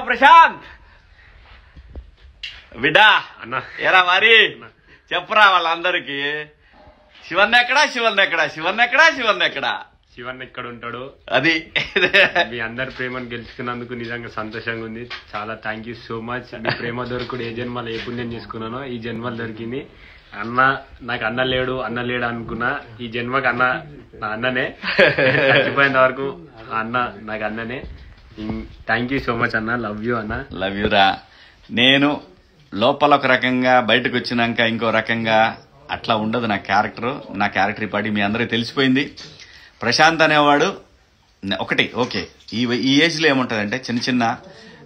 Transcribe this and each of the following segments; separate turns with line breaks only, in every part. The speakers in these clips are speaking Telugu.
ప్రశాంత్ బిడ్డా ఎరా మరి చెప్పరా వాళ్ళందరికి శివన్ ఎక్కడా
శివన్ ఎక్కడ ఉంటాడు
అది
మీ అందరి ప్రేమను గెలుచుకున్నందుకు నిజంగా సంతోషంగా ఉంది. చాలా థ్యాంక్ యూ సో మచ్. మీ ప్రేమ దొరుకుడు ఏ జన్మలో ఏ పుణ్యం చేసుకున్నానో ఈ జన్మలు దొరికింది. అన్న నాకు అన్న లేడు అనుకున్నా. ఈ జన్మకి అన్న నా అన్ననే, చచ్చిపోయేంత వరకు అన్న నాకు అన్ననే. థ్యాంక్ యూ సో మచ్ అన్న. లవ్ యూ అన్న.
లవ్ యూ రా. నేను లోపల ఒక రకంగా బయటకు వచ్చినాక ఇంకో రకంగా అట్లా ఉండదు నా క్యారెక్టర్ పాటి మీ అందరికీ తెలిసిపోయింది. ప్రశాంత్ అనేవాడు ఒకటి ఓకే. ఈ ఏజ్లో ఏముంటుందంటే చిన్న చిన్న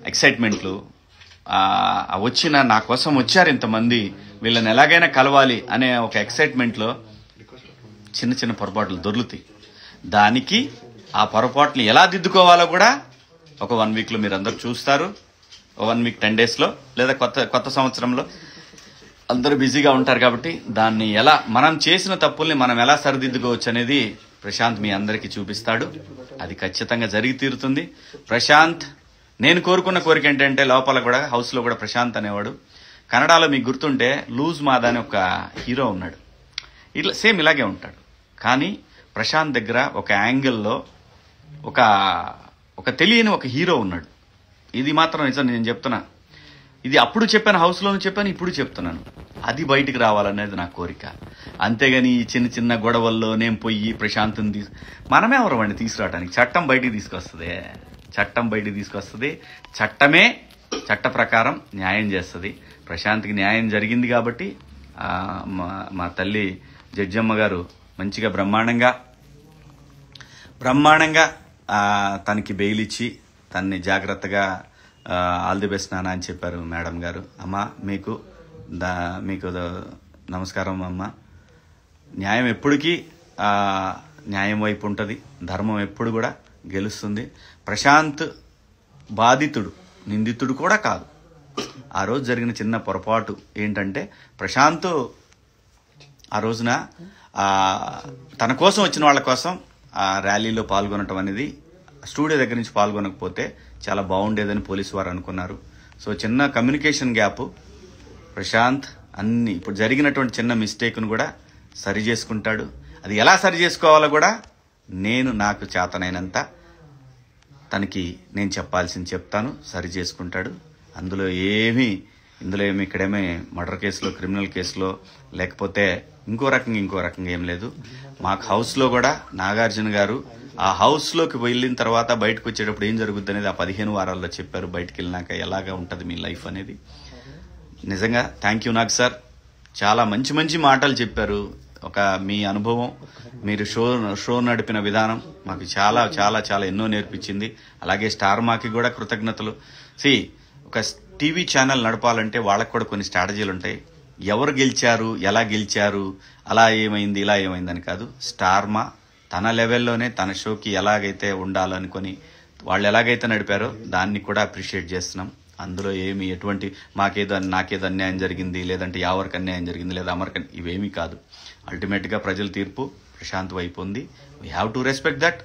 ఎక్సైట్మెంట్లు వచ్చిన నా కోసం వచ్చారు ఇంతమంది, వీళ్ళని ఎలాగైనా కలవాలి అనే ఒక ఎక్సైట్మెంట్లో చిన్న చిన్న పొరపాట్లు దొర్లుతాయి. దానికి ఆ పొరపాట్లు ఎలా దిద్దుకోవాలో కూడా ఒక 1 వీక్లో మీరు అందరూ చూస్తారు. 1 వీక్ 10 డేస్లో లేదా కొత్త సంవత్సరంలో అందరూ బిజీగా ఉంటారు కాబట్టి దాన్ని ఎలా మనం చేసిన తప్పుల్ని మనం ఎలా సరిదిద్దుకోవచ్చు అనేది ప్రశాంత్ మీ అందరికీ చూపిస్తాడు. అది ఖచ్చితంగా జరిగి తీరుతుంది. ప్రశాంత్ నేను కోరుకున్న కోరిక ఏంటంటే లోపల కూడా హౌస్లో కూడా ప్రశాంత్ అనేవాడు కన్నడలో మీకు గుర్తుంటే లూజ్ మాదా అని ఒక హీరో ఉన్నాడు. ఇట్లా సేమ్ ఇలాగే ఉంటాడు. కానీ ప్రశాంత్ దగ్గర ఒక యాంగిల్లో ఒక తెలియని ఒక హీరో ఉన్నాడు. ఇది మాత్రం నిజం నేను చెప్తున్నా. ఇది అప్పుడు చెప్పాను, హౌస్లోనూ చెప్పాను, ఇప్పుడు చెప్తున్నాను. అది బయటికి రావాలనేది నా కోరిక. అంతేగాని ఈ చిన్న చిన్న గొడవల్లో నేను పోయి ప్రశాంత్ని మనమే ఎవరమండి తీసుకురావడానికి. చట్టం బయటికి తీసుకొస్తుంది. చట్టమే చట్ట ప్రకారం న్యాయం చేస్తుంది. ప్రశాంత్కి న్యాయం జరిగింది కాబట్టి మా తల్లి జడ్జమ్మ గారు మంచిగా బ్రహ్మాండంగా తనకి బెయిల్ ఇచ్చి తన్ని జాగ్రత్తగా ఆల్ ది బెస్ట్ నాన్న అని చెప్పారు మేడం గారు. అమ్మ మీకు నమస్కారం అమ్మ. న్యాయం ఎప్పటికీ న్యాయం వైపు ఉంటుంది. ధర్మం ఎప్పుడు కూడా గెలుస్తుంది. ప్రశాంత్ బాధితుడు, నిందితుడు కూడా కాదు. ఆ రోజు జరిగిన చిన్న పొరపాటు ఏంటంటే ప్రశాంత్ ఆ రోజున తన కోసం వచ్చిన వాళ్ళ కోసం ఆ ర్యాలీలో పాల్గొనటం అనేది స్టూడియో దగ్గర నుంచి పాల్గొనకపోతే చాలా బాగుండేదని పోలీసు వారు అనుకున్నారు. సో చిన్న కమ్యూనికేషన్ గ్యాప్. ప్రశాంత్ ఇప్పుడు జరిగినటువంటి చిన్న మిస్టేక్ను కూడా సరి చేసుకుంటాడు. అది ఎలా సరి చేసుకోవాలో కూడా నాకు చేతనైనంత తనకి నేను చెప్పాల్సింది చెప్తాను. సరి చేసుకుంటాడు. ఇందులో ఏమి ఇక్కడేమీ మర్డర్ కేసులో, క్రిమినల్ కేసులో లేకపోతే ఇంకో రకంగా ఏం లేదు. మాకు హౌస్లో కూడా నాగార్జున గారు ఆ హౌస్లోకి వెళ్ళిన తర్వాత బయటకు వచ్చేటప్పుడు ఏం జరుగుద్ది అనేది ఆ 15 వారాల్లో చెప్పారు. బయటకు వెళ్ళినాక ఎలాగా ఉంటుంది మీ లైఫ్ అనేది. నిజంగా థ్యాంక్ యూ నాగ్ సార్. చాలా మంచి మాటలు చెప్పారు. మీ అనుభవం, మీరు షో నడిపిన విధానం మాకు చాలా చాలా చాలా ఎన్నో నేర్పించింది. అలాగే స్టార్ మాకి కూడా కృతజ్ఞతలు. ఒక టీవీ ఛానల్ నడపాలంటే వాళ్ళకు కూడా కొన్ని స్ట్రాటజీలు ఉంటాయి. ఎవరు గెలిచారు, ఎలా గెలిచారు, అలా ఏమైంది ఇలా ఏమైందని కాదు. స్టార్ మా తన లెవెల్లోనే తన షోకి ఎలాగైతే ఉండాలనుకొని వాళ్ళు ఎలాగైతే నడిపారో దాన్ని కూడా అప్రిషియేట్ చేస్తున్నాం. అందులో నాకేదో అన్యాయం జరిగింది, లేదంటే ఎవరికి అన్యాయం జరిగింది, లేదా అమర్కి ఇవేమీ కాదు. అల్టిమేట్గా ప్రజల తీర్పు ప్రశాంత్ వైపు ఉంది. We have to respect that.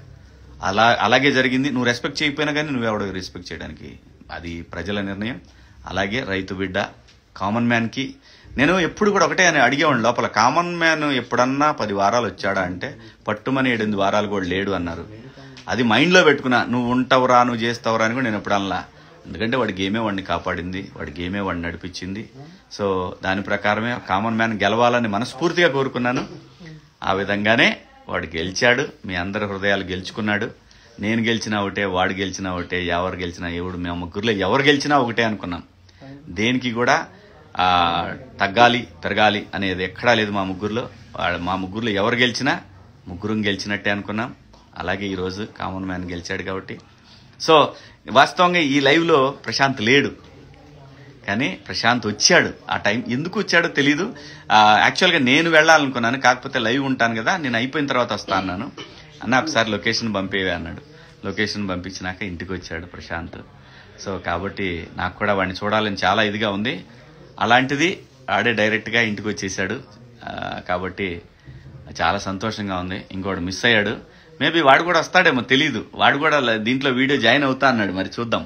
అలాగే జరిగింది. నువ్వు రెస్పెక్ట్ చేయకపోయినా కానీ నువ్వెవడో రెస్పెక్ట్ చేయడానికి అది ప్రజల నిర్ణయం. అలాగే రైతు బిడ్డ కామన్ మ్యాన్కి నేను ఎప్పుడు కూడా ఒకటే అని అడిగేవాడిని లోపల. కామన్ మ్యాన్ ఎప్పుడన్నా 10 వారాలు వచ్చాడా అంటే పట్టుమని 7-8 వారాలు కూడా లేడు అన్నారు. అది మైండ్లో పెట్టుకున్నా. నువ్వు ఉంటావురా, నువ్వు చేస్తావురా అని కూడా నేను ఎప్పుడు అనలా. ఎందుకంటే వాడి గేమే వాడిని కాపాడింది, వాడి గేమే వాడిని నడిపించింది. సో దాని ప్రకారమే కామన్ మ్యాన్ గెలవాలని మనస్ఫూర్తిగా కోరుకున్నాను. ఆ విధంగానే వాడు గెలిచాడు. మీ అందరి హృదయాలు గెలుచుకున్నాడు. నేను గెలిచినా ఒకటే, వాడు గెలిచినా ఒకటే, ఎవరు గెలిచినా మా ముగ్గురులో ఎవరు గెలిచినా ఒకటే అనుకున్నాం. దేనికి కూడా తగ్గాలి పెరగాలి అనేది ఎక్కడా లేదు మా ముగ్గురులో ఎవరు గెలిచినా ముగ్గురం గెలిచినట్టే అనుకున్నాం. అలాగే ఈరోజు కామన్ మ్యాన్ గెలిచాడు కాబట్టి. సో వాస్తవంగా ఈ లైవ్లో ప్రశాంత్ లేడు, కానీ ప్రశాంత్ వచ్చాడు. ఆ టైం ఎందుకు వచ్చాడో తెలీదు. యాక్చువల్గా నేను వెళ్ళాలనుకున్నాను, కాకపోతే లైవ్ ఉంటాను కదా, నేను అయిపోయిన తర్వాత వస్తా అన్నాను. ఒకసారి లొకేషన్ పంపేవే అన్నాడు. లొకేషన్ పంపించినాక ఇంటికి వచ్చాడు ప్రశాంత్. సో కాబట్టి నాకు కూడా వాడిని చూడాలని చాలా ఇదిగా ఉంది. అలాంటిది ఆడే డైరెక్ట్గా ఇంటికి వచ్చేసాడు. కాబట్టి చాలా సంతోషంగా ఉంది. ఇంకోటి మిస్ అయ్యాడు. మేబీ వాడు కూడా వస్తాడేమో తెలీదు. వాడు కూడా దీంట్లో వీడియో జాయిన్ అవుతా అన్నాడు. మరి చూద్దాం.